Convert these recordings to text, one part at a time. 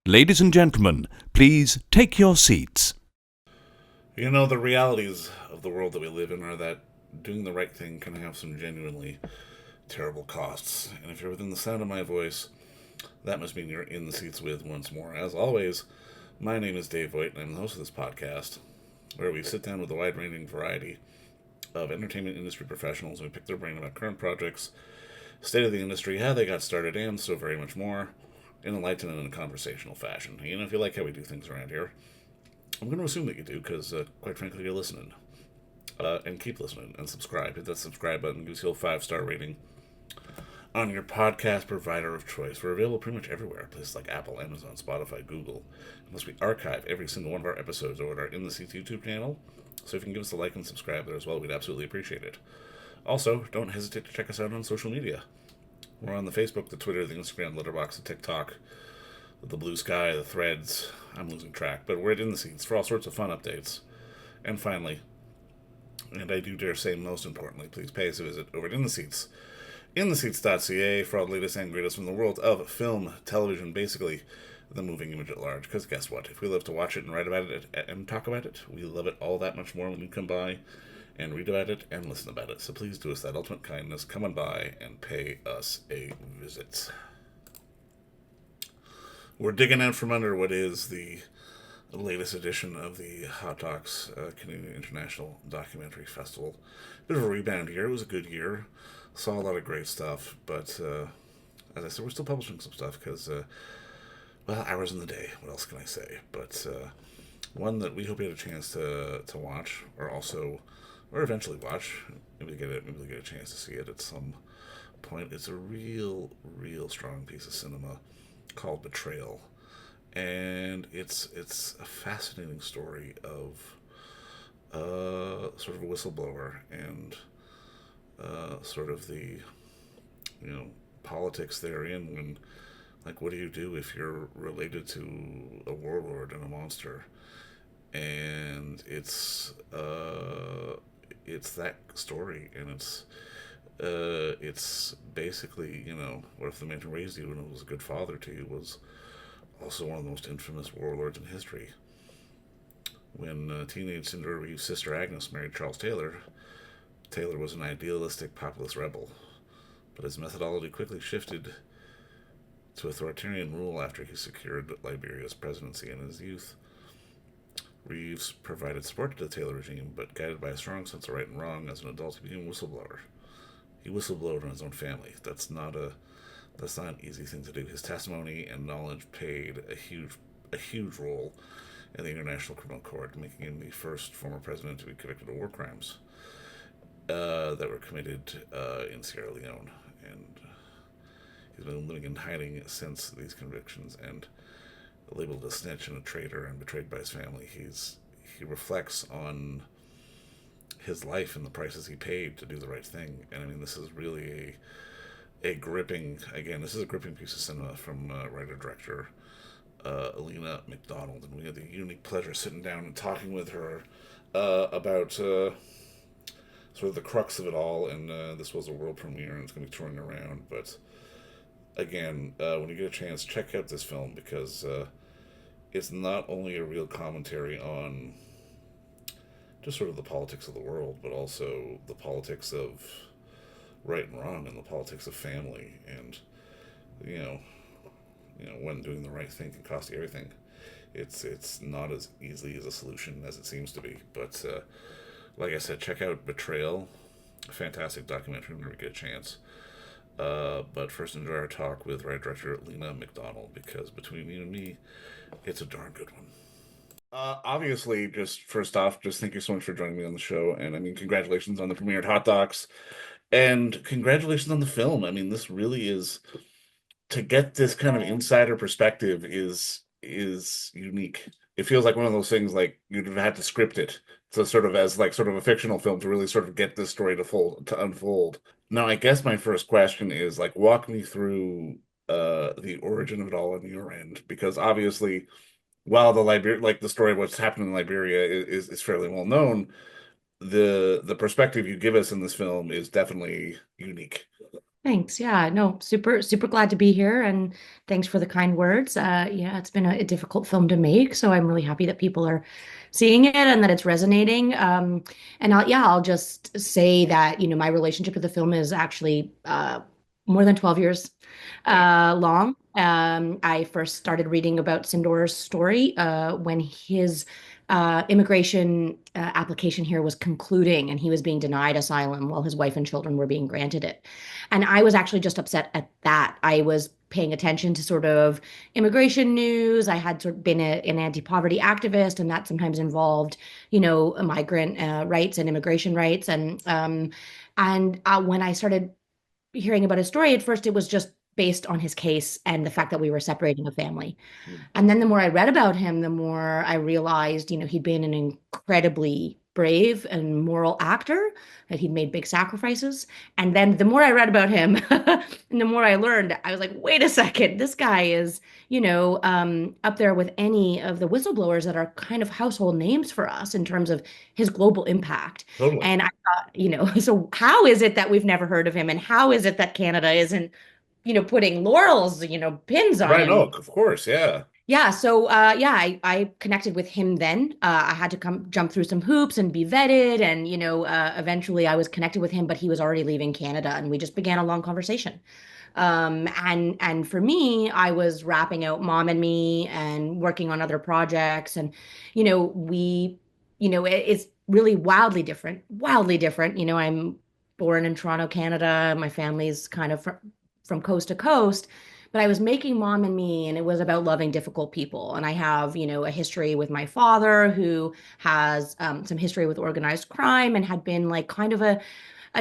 Ladies and gentlemen, please take your seats. You know, the realities of the world that we live in are that doing the right thing can have some genuinely terrible costs. And if you're within the sound of my voice, that must mean you're in the seats with once more. As always, my name is Dave Voigt, and I'm the host of this podcast, where we sit down with a wide ranging variety of entertainment industry professionals and we pick their brain about current projects, state of the industry, how they got started, and so very much more in a light and in a conversational fashion. You know, if you like how we do things around here, I'm going to assume that you do because, quite frankly, you're listening. And keep listening and subscribe. Hit that subscribe button, gives you a 5-star rating on your podcast provider of choice. We're available pretty much everywhere, places like Apple, Amazon, Spotify, Google. Unless we archive every single one of our episodes over at our In the Seats YouTube channel. So if you can give us a like and subscribe there as well, we'd absolutely appreciate it. Also, don't hesitate to check us out on social media. We're on the Facebook, the Twitter, the Instagram, Letterboxd, the TikTok, the Blue Sky, the Threads. I'm losing track, but we're at In the Seats for all sorts of fun updates. And finally, and I do dare say most importantly, please pay us a visit over at In the Seats, intheseats.ca for all the latest and greatest from the world of film, television, basically the moving image at large. Because guess what? If we love to watch it and write about it and talk about it, we love it all that much more when you come by and read about it and listen about it. So please do us that ultimate kindness. Come on by and pay us a visit. We're digging out from under what is the latest edition of the Hot Docs Canadian International Documentary Festival. Bit of a rebound year. It was a good year. Saw a lot of great stuff, but as I said, we're still publishing some stuff because, well, hours in the day. What else can I say? But one that we hope you had a chance to watch, or eventually watch. Maybe get a chance to see it at some point. It's a real strong piece of cinema called Betrayal. And it's a fascinating story of sort of a whistleblower and sort of the politics therein when, like, what do you do if you're related to a warlord and a monster? And it's that story, and it's basically, what if the man who raised you and was a good father to you was also one of the most infamous warlords in history? When teenage Cindor Reeves' sister Agnes married Charles Taylor, Taylor was an idealistic populist rebel, but his methodology quickly shifted to authoritarian rule after he secured Liberia's presidency in his youth. Reeves provided support to the Taylor regime, but guided by a strong sense of right and wrong, as an adult he became a whistleblower. He whistleblowed on his own family. That's not an easy thing to do. His testimony and knowledge played a huge role in the International Criminal Court, making him the first former president to be convicted of war crimes that were committed in Sierra Leone. And he's been living in hiding since these convictions, and labeled a snitch and a traitor and betrayed by his family. He reflects on his life and the prices he paid to do the right thing. And I mean, this is really a gripping piece of cinema from writer-director Lena Macdonald. And we had the unique pleasure of sitting down and talking with her about sort of the crux of it all. And this was a world premiere, and it's going to be touring around. But again, when you get a chance, check out this film, because it's not only a real commentary on just sort of the politics of the world, but also the politics of right and wrong, and the politics of family, and when doing the right thing can cost you everything. It's not as easily as a solution as it seems to be. But like I said, check out Betrayal, a fantastic documentary whenever you get a chance. But first, enjoy our talk with writer-director Lena Macdonald, because between you and me, it's a darn good one. Obviously, just first off, just thank you so much for joining me on the show. And I mean, congratulations on the premiere at Hot Docs. And congratulations on the film. I mean, this really is, to get this kind of insider perspective is unique. It feels like one of those things like you'd have had to script it to sort of as like sort of a fictional film to really sort of get this story to unfold. Now, I guess my first question is, like, walk me through the origin of it all on your end, because obviously, while the story of what's happened in Liberia is fairly well known, the perspective you give us in this film is definitely unique. Thanks. Yeah, no, super glad to be here, and thanks for the kind words. Yeah, it's been a difficult film to make, so I'm really happy that people are seeing it and that it's resonating. And I'll just say that, my relationship with the film is actually more than 12 years Yeah, long. I first started reading about Cindor's story when his immigration application here was concluding and he was being denied asylum while his wife and children were being granted it. And I was actually just upset at that. I was paying attention to sort of immigration news. I had sort of been an anti-poverty activist, and that sometimes involved, migrant rights and immigration rights. And when I started hearing about his story, at first it was just based on his case and the fact that we were separating a family. And then the more I read about him, the more I realized, he'd been an incredibly brave and moral actor, that he'd made big sacrifices. And then the more I read about him and the more I learned, I was like, wait a second, this guy is, up there with any of the whistleblowers that are kind of household names for us in terms of his global impact. totally. And I thought, so how is it that we've never heard of him? And how is it that Canada isn't, putting laurels, pins on Right. No, him? of course. Yeah. Yeah, so I connected with him then. I had to come jump through some hoops and be vetted, and eventually I was connected with him, but he was already leaving Canada, and we just began a long conversation. And for me, I was wrapping out Mom and Me and working on other projects, and we, it's really wildly different, wildly different. I'm born in Toronto, Canada. My family's kind of from coast to coast. But I was making Mom and Me, and it was about loving difficult people. And I have, a history with my father who has some history with organized crime and had been like kind of a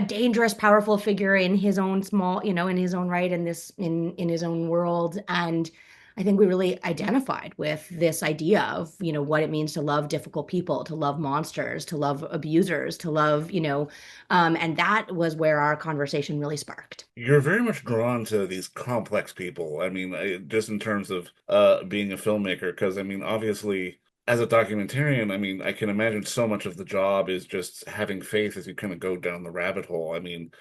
dangerous, powerful figure in his own small, in his own right, in this in his own world. And I think we really identified with this idea of, what it means to love difficult people, to love monsters, to love abusers, to love, and that was where our conversation really sparked. You're very much drawn to these complex people. I mean, just in terms of being a filmmaker, because I mean, obviously, as a documentarian, I mean, I can imagine so much of the job is just having faith as you kind of go down the rabbit hole. I mean,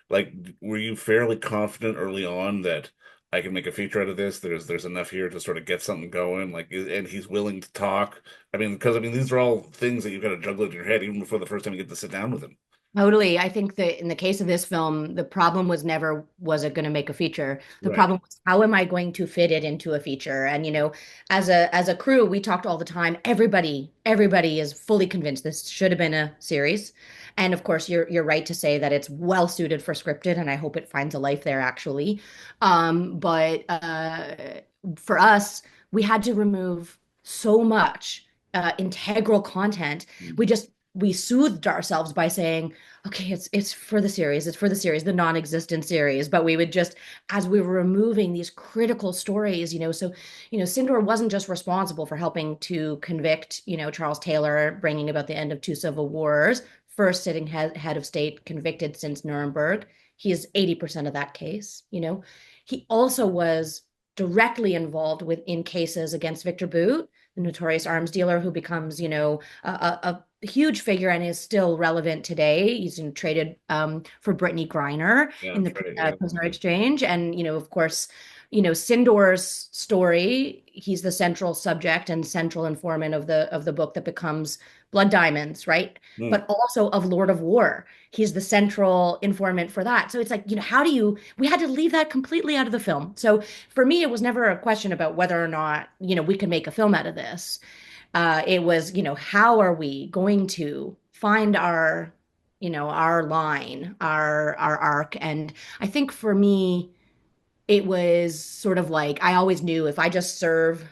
like, were you fairly confident early on that I can make a feature out of this? There's enough here to sort of get something going. Like, and he's willing to talk. I mean, because I mean, these are all things that you've got to juggle in your head even before the first time you get to sit down with him. Totally. I think that in the case of this film, the problem was never, was it going to make a feature? The Right. problem was, how am I going to fit it into a feature? And as a crew, we talked all the time. Everybody is fully convinced this should have been a series. And of course, you're right to say that it's well suited for scripted, and I hope it finds a life there actually. But for us, we had to remove so much integral content. We soothed ourselves by saying, okay, it's for the series, it's for the series, the non-existent series. But we would just, as we were removing these critical stories, so Cindor wasn't just responsible for helping to convict, Charles Taylor, bringing about the end of two civil wars, first sitting head of state convicted since Nuremberg. He is 80% of that case. He also was directly involved in cases against Victor Boot, the notorious arms dealer who becomes, a huge figure and is still relevant today. He's traded for Brittany Griner Yeah, in the that's right. Yeah. prisoner exchange. And, of course, Sindor's story, he's the central subject and central informant of the book that becomes Blood Diamonds, right? Hmm. But also of Lord of War. He's the central informant for that. So it's like, we had to leave that completely out of the film. So for me, it was never a question about whether or not, we could make a film out of this. It was, how are we going to find our line, our arc? And I think for me, it was sort of like I always knew if I just serve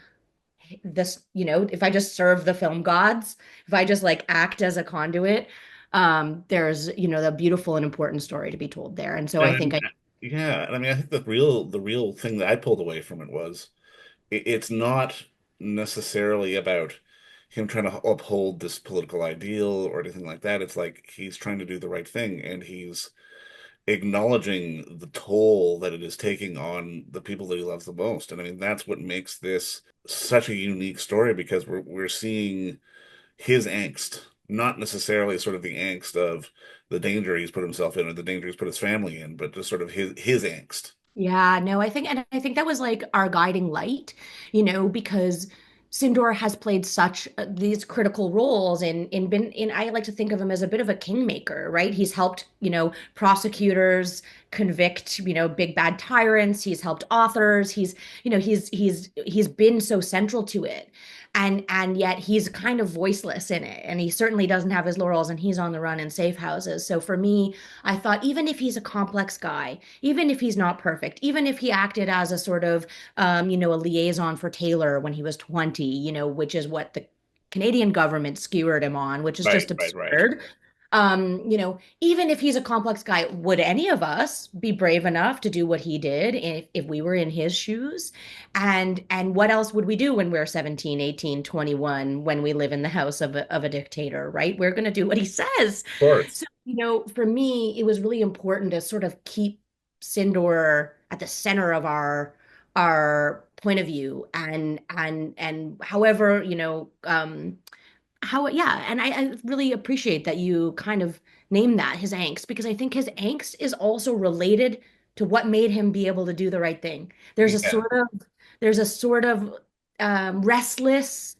this, if I just serve the film gods, if I just like act as a conduit, there's, the beautiful and important story to be told there. And so I think And I yeah, and I mean, I think the real thing that I pulled away from it was it's not necessarily about him trying to uphold this political ideal or anything like that. It's like he's trying to do the right thing and he's acknowledging the toll that it is taking on the people that he loves the most. And I mean, that's what makes this such a unique story because we're seeing his angst. not necessarily sort of the angst of the danger he's put himself in or the danger he's put his family in, but just sort of his angst. Yeah, no, I think that was like our guiding light, because Sindor has played such these critical roles in been in I like to think of him as a bit of a kingmaker, right? He's helped, prosecutors convict, big bad tyrants. He's helped authors. He's been so central to it. And yet he's kind of voiceless in it. And he certainly doesn't have his laurels and he's on the run in safe houses. So for me, I thought even if he's a complex guy, even if he's not perfect, even if he acted as a sort of, a liaison for Taylor when he was 20, which is what the Canadian government skewered him on, which is Right, just right, right. absurd. Even if he's a complex guy, would any of us be brave enough to do what he did if we were in his shoes? And what else would we do when we're 17, 18, 21, when we live in the house of a dictator, right? We're going to do what he says. Of course. So, for me, it was really important to sort of keep Sindor at the center of our point of view and however, yeah, and I really appreciate that you kind of name that his angst because I think his angst is also related to what made him be able to do the right thing. There's a Yeah. sort of there's a sort of restless,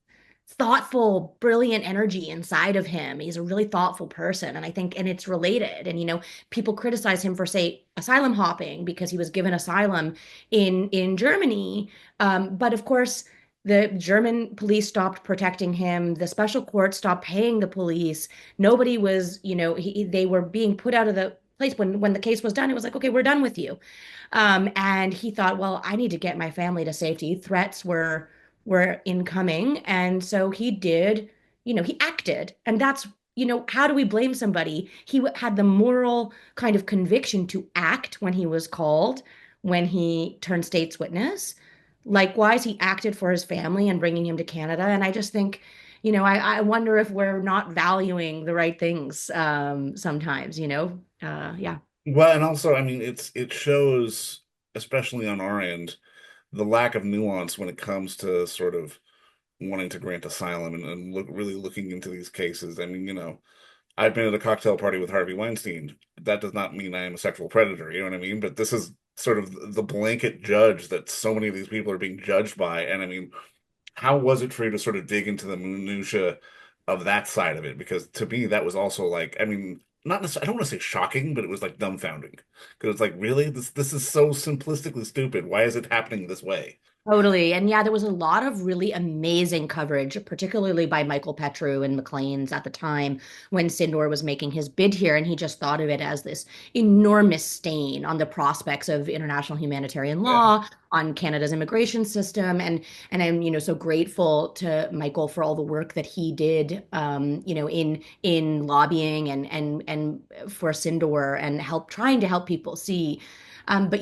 thoughtful, brilliant energy inside of him. He's a really thoughtful person, and I think, and it's related. And people criticize him for, say, asylum hopping because he was given asylum in Germany, but of course the German police stopped protecting him. The special court stopped paying the police. Nobody was, they were being put out of the place when the case was done. It was like, okay, we're done with you. And he thought, well, I need to get my family to safety. Threats were incoming, and so he did. He acted, and that's how do we blame somebody? He had the moral kind of conviction to act when he was called, when he turned state's witness. Likewise, he acted for his family and bringing him to Canada. And I just think, I wonder if we're not valuing the right things sometimes, yeah. Well, and also, I mean, it shows, especially on our end, the lack of nuance when it comes to sort of wanting to grant asylum and really looking into these cases. I mean, I've been at a cocktail party with Harvey Weinstein. That does not mean I am a sexual predator, you know what I mean? But this is sort of the blanket judge that so many of these people are being judged by. And I mean, how was it for you to sort of dig into the minutia of that side of it? Because to me, that was also like, I mean, not necessarily, I don't want to say shocking, but it was like dumbfounding. Because it's like, really? This is so simplistically stupid. Why is it happening this way? Totally. And yeah, there was a lot of really amazing coverage, particularly by Michael Petru and Maclean's at the time when Sindor was making his bid here. And he just thought of it as this enormous stain on the prospects of international humanitarian Yeah. law, on Canada's immigration system. And I'm, so grateful to Michael for all the work that he did, in lobbying and for Sindor and trying to help people see. But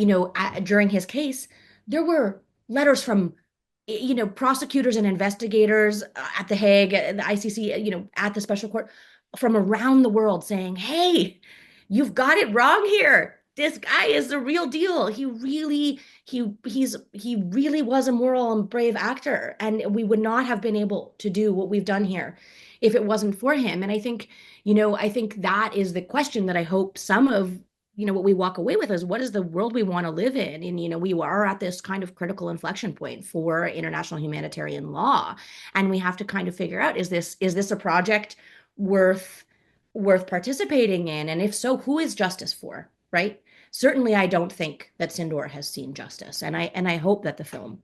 during his case, there were letters from prosecutors and investigators at the Hague, at the ICC, at the special court from around the world saying, "Hey, you've got it wrong here. This guy is the real deal. He really was a moral and brave actor, and we would not have been able to do what we've done here if it wasn't for him." And I think that is the question that I hope some of what we walk away with is what is the world we want to live in? And, we are at this kind of critical inflection point for international humanitarian law. And we have to kind of figure out, is this a project worth participating in? And if so, who is justice for, right? Certainly, I don't think that Sindor has seen justice. And I hope that the film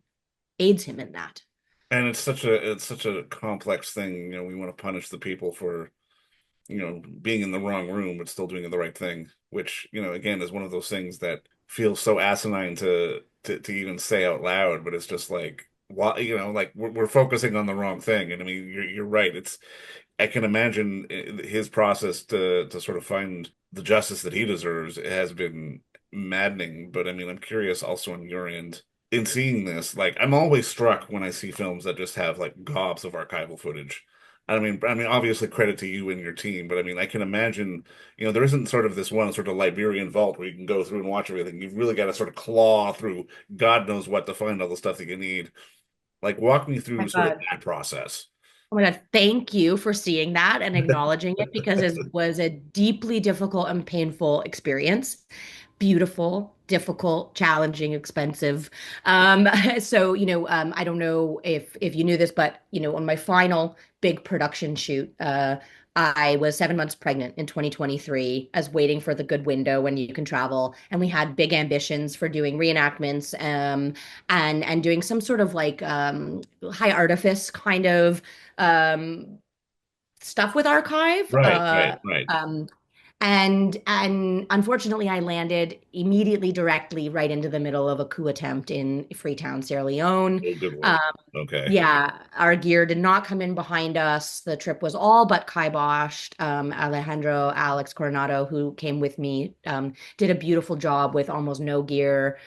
aids him in that. And it's such a complex thing. We want to punish the people for, being in the wrong room, but still doing the right thing, which, again, is one of those things that feels so asinine to even say out loud, but it's just like, why, like we're focusing on the wrong thing. And I mean, you're right. I can imagine his process to sort of find the justice that he deserves has been maddening. But I mean, I'm curious also on your end in seeing this. Like, I'm always struck when I see films that just have like gobs of archival footage. I mean, obviously credit to you and your team, but I mean, I can imagine, there isn't sort of this one sort of Liberian vault where you can go through and watch everything. You've really got to sort of claw through God knows what to find all the stuff that you need. Like, walk me My through sort of God. that process. Oh my God, thank you for seeing that and acknowledging it because it was a deeply difficult and painful experience. Beautiful, difficult, challenging, expensive. So, I don't know if you knew this, but on my final big production shoot, I was 7 months pregnant in 2023. I was waiting for the good window when you can travel, and we had big ambitions for doing reenactments, and doing some sort of like high artifice kind of um, stuff with archive. Right, right, right. And unfortunately, I landed immediately directly right into the middle of a coup attempt in Freetown, Sierra Leone. Oh, good Um, Lord. Okay. yeah, our gear did not come in behind us. The trip was all but kiboshed. Alejandro, Alex Coronado, who came with me, did a beautiful job with almost no gear,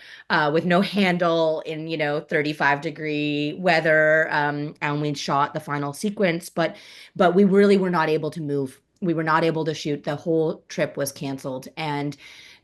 with no handle in, 35-degree weather. And we shot the final sequence, but we really were not able to move. We were not able to shoot. The whole trip was canceled. And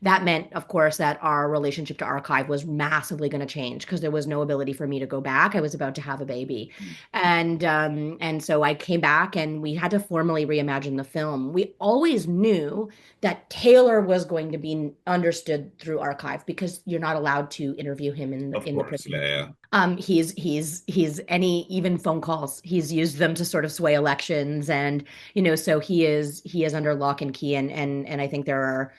that meant, of course, that our relationship to archive was massively going to change because there was no ability for me to go back. I was about to have a baby. And so I came back and we had to formally reimagine the film. We always knew that Taylor was going to be understood through archive because you're not allowed to interview him in Of in the course. Yeah, prison. yeah. He's any even phone calls, he's used them to sort of sway elections, and so he is under lock and key, and I think there are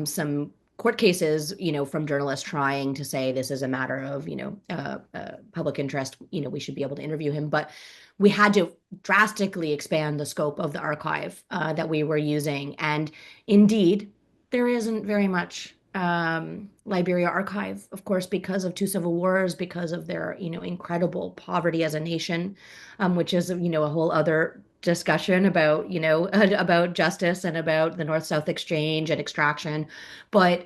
some court cases, from journalists trying to say this is a matter of, public interest. We should be able to interview him, but we had to drastically expand the scope of the archive that we were using, and indeed, there isn't very much Liberia archive, of course, because of two civil wars, because of their, incredible poverty as a nation, which is, a whole other discussion about, about justice and about the North-South exchange and extraction. But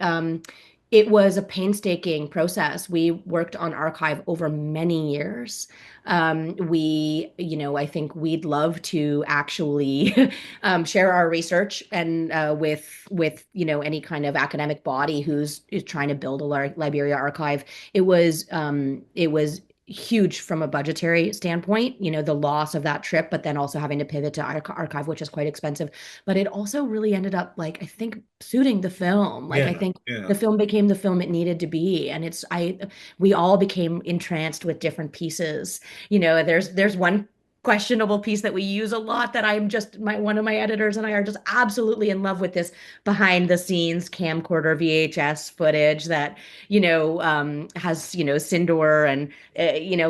it was a painstaking process. We worked on archive over many years. I think we'd love to actually share our research and with any kind of academic body is trying to build a Liberia archive. It was huge from a budgetary standpoint, the loss of that trip, but then also having to pivot to archive, which is quite expensive. But it also really ended up, like, I think, suiting the film. Like, I Yeah, think yeah. the film became the film it needed to be, and we all became entranced with different pieces. There's one questionable piece that we use a lot that I'm just my one of my editors and I are just absolutely in love with, this behind the scenes camcorder VHS footage that has Cindor and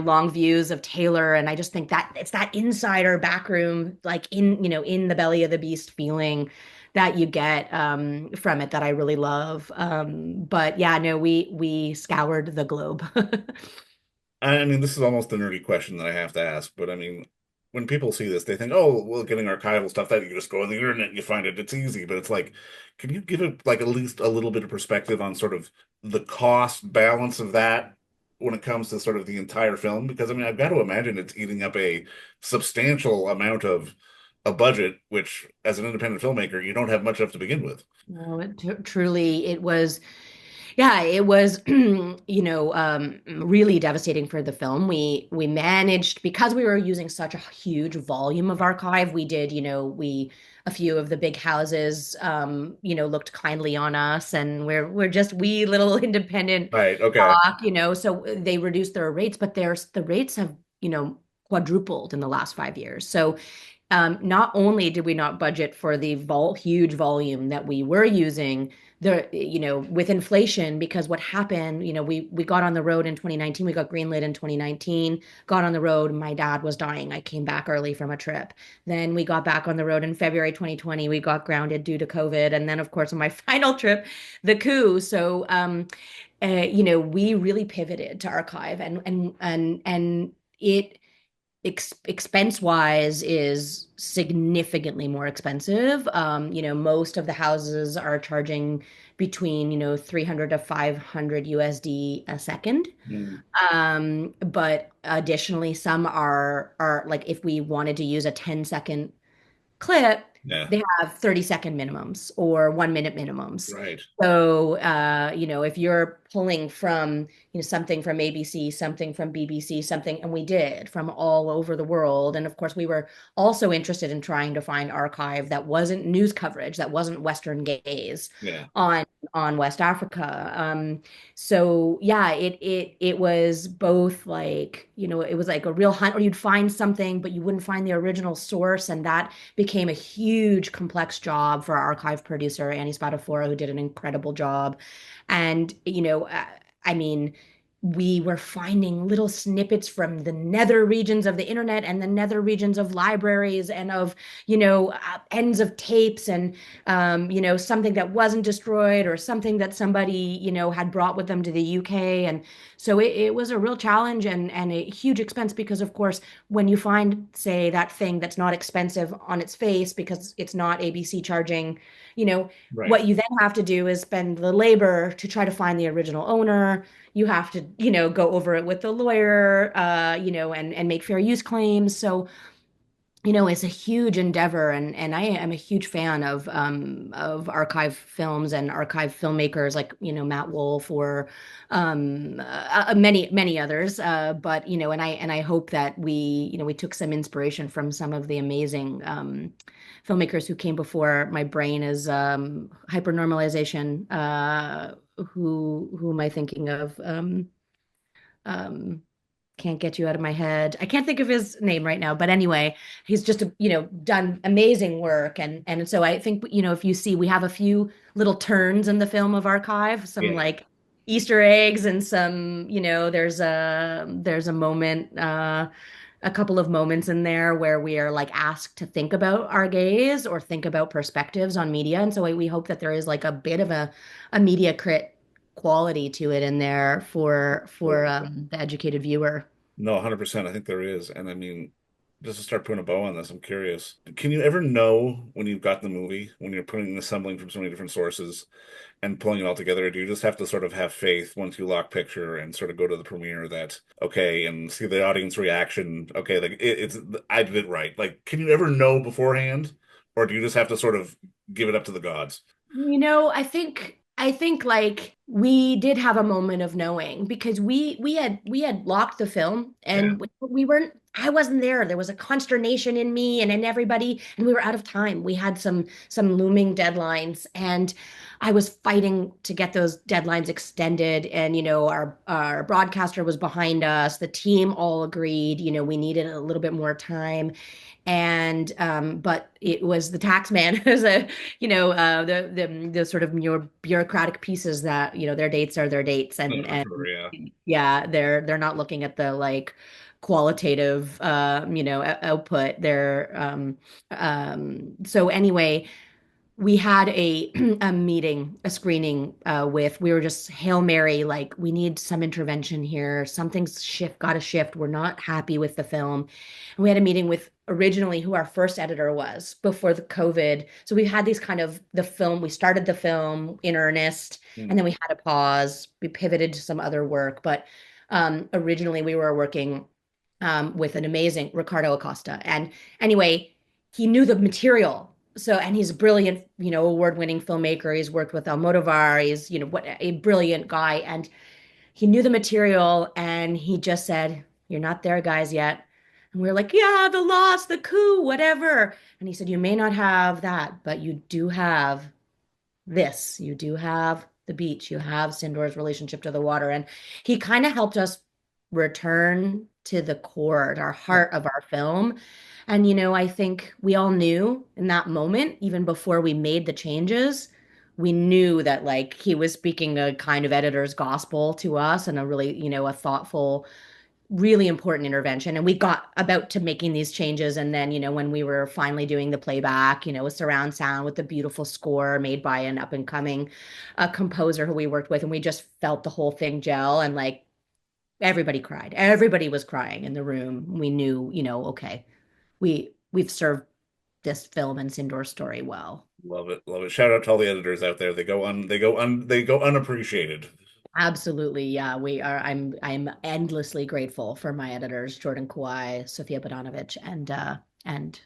long views of Taylor, and I just think that it's that insider backroom, like in the belly of the beast feeling that you get from it, that I really love. But yeah, no, we scoured the globe. I mean, this is almost a nerdy question that I have to ask, but I mean, when people see this, they think, oh, well, getting archival stuff that you just go on the internet and you find it, it's easy. But it's like, can you give it like at least a little bit of perspective on sort of the cost balance of that when it comes to sort of the entire film? Because I mean, I've got to imagine it's eating up a substantial amount of a budget, which as an independent filmmaker, you don't have much of to begin with. No, truly, it was. Yeah, it was, really devastating for the film. We managed, because we were using such a huge volume of archive. We did, a few of the big houses, looked kindly on us, and we're just wee little independent Right. Okay. so they reduced their rates, but the rates have, quadrupled in the last 5 years. So not only did we not budget for the huge volume that we were using, with inflation, because what happened, we got on the road in 2019, we got greenlit in 2019, got on the road, my dad was dying. I came back early from a trip. Then we got back on the road in February 2020, we got grounded due to COVID. And then, of course, on my final trip, the coup. So, we really pivoted to archive, and it expense wise is significantly more expensive. Most of the houses are charging between, 300 to 500 USD a second. Mm. But additionally, some are like, if we wanted to use a 10-second clip, Yeah. they have 30-second minimums or 1 minute minimums. Right. So, if you're pulling from, something from ABC, something from BBC, something, and we did from all over the world. And of course, we were also interested in trying to find archive that wasn't news coverage, that wasn't Western gaze Yeah. on West Africa. So yeah, it was both like, it was like a real hunt, or you'd find something, but you wouldn't find the original source, and that became a huge, complex job for our archive producer, Annie Spadafora, who did an incredible job. And, I mean, we were finding little snippets from the nether regions of the internet and the nether regions of libraries and of, ends of tapes and, something that wasn't destroyed or something that somebody, had brought with them to the UK. And so it was a real challenge and a huge expense because, of course, when you find, say, that thing that's not expensive on its face because it's not ABC charging, you know, Right. what you then have to do is spend the labor to try to find the original owner. You have to, go over it with the lawyer, and make fair use claims. So, it's a huge endeavor, and I am a huge fan of archive films and archive filmmakers like, Matt Wolf or many others. But and I hope that we took some inspiration from some of the amazing filmmakers who came before. My brain is hypernormalization. Who am I thinking of? Um, can't get you out of my head. I can't think of his name right now, but anyway, he's just done amazing work, and so I think if you see, we have a few little turns in the film of archive, some Yeah. like Easter eggs, and some there's a moment, a couple of moments in there where we are like asked to think about our gaze or think about perspectives on media, and so we hope that there is like a bit of a media crit quality to it in there for Totally. the educated viewer. No, 100%. I think there is. And I mean, just to start putting a bow on this, I'm curious. Can you ever know when you've got the movie, when you're putting and assembling from so many different sources and pulling it all together? Or do you just have to sort of have faith once you lock picture and sort of go to the premiere that, okay, and see the audience reaction? Okay, like I did it right. Like, can you ever know beforehand? Or do you just have to sort of give it up to the gods? I think like we did have a moment of knowing because we had locked the film Yeah. and we weren't I wasn't there. There was a consternation in me and in everybody, and we were out of time. We had some looming deadlines, and I was fighting to get those deadlines extended. And our broadcaster was behind us. The team all agreed, we needed a little bit more time. And but it was the tax man who's the sort of more bureaucratic pieces that their dates are their dates, No, and for sure. Yeah. yeah, they're not looking at the like qualitative output. They're so anyway, we had a a meeting, a screening we were just Hail Mary, like we need some intervention here. Something's got to shift. We're not happy with the film. And we had a meeting with originally who our first editor was before the COVID. So we had these kind of we started the film in earnest, and Hmm. then we had a pause. We pivoted to some other work, but originally we were working with an amazing Ricardo Acosta. And anyway, he knew the material. So, and he's a brilliant, award-winning filmmaker. He's worked with Almodovar. He's, what a brilliant guy. And he knew the material, and he just said, "You're not there, guys, yet." And we are like, "Yeah, the loss, the coup, whatever." And he said, "You may not have that, but you do have this. You do have the beach. You have Cindor's relationship to the water." And he kind of helped us return to the core, our heart of our film. And, I think we all knew in that moment, even before we made the changes, we knew that like he was speaking a kind of editor's gospel to us and a really, a thoughtful, really important intervention. And we got about to making these changes. And then, when we were finally doing the playback, with surround sound, with the beautiful score made by an up and coming composer who we worked with, and we just felt the whole thing gel, and like everybody cried. Everybody was crying in the room. We knew, okay, we've served this film and Sindor story well. Love it. Love it. Shout out to all the editors out there. They go unappreciated. Absolutely. Yeah, we are. I'm endlessly grateful for my editors, Jordan Kawai, Sofia Bodanovich, and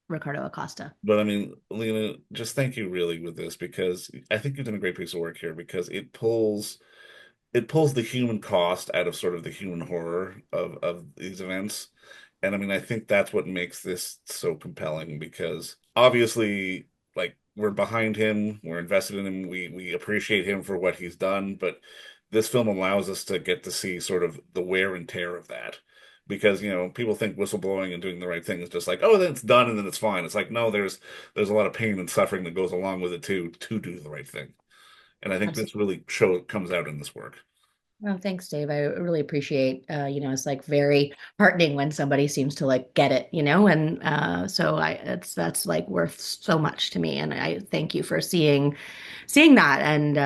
Ricardo Acosta. But I mean, Lena, just thank you really with this because I think you've done a great piece of work here because it pulls the human cost out of sort of the human horror of these events. And I mean, I think that's what makes this so compelling because obviously, like, we're behind him, we're invested in him, we appreciate him for what he's done, but this film allows us to get to see sort of the wear and tear of that. Because, people think whistleblowing and doing the right thing is just like, oh, then it's done and then it's fine. It's like, no, there's a lot of pain and suffering that goes along with it too, to do the right thing. And I think this really comes out in this work. Oh, thanks, Dave. I really appreciate, it's like very heartening when somebody seems to like get it, and so that's like worth so much to me. And I thank you for seeing that and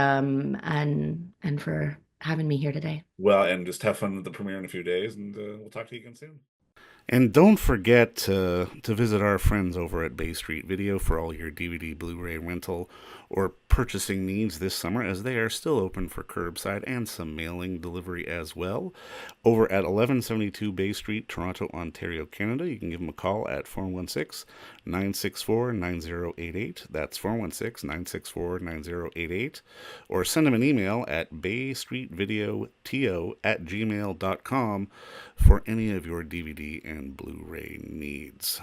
for having me here today. Well, and just have fun with the premiere in a few days, and we'll talk to you again soon. And don't forget to visit our friends over at Bay Street Video for all your DVD, Blu-ray rental, or purchasing needs this summer, as they are still open for curbside and some mailing delivery as well. Over at 1172 Bay Street, Toronto, Ontario, Canada, you can give them a call at 416-964-9088. That's 416-964-9088. Or send them an email at baystreetvideoto@gmail.com for any of your DVD and Blu-ray needs.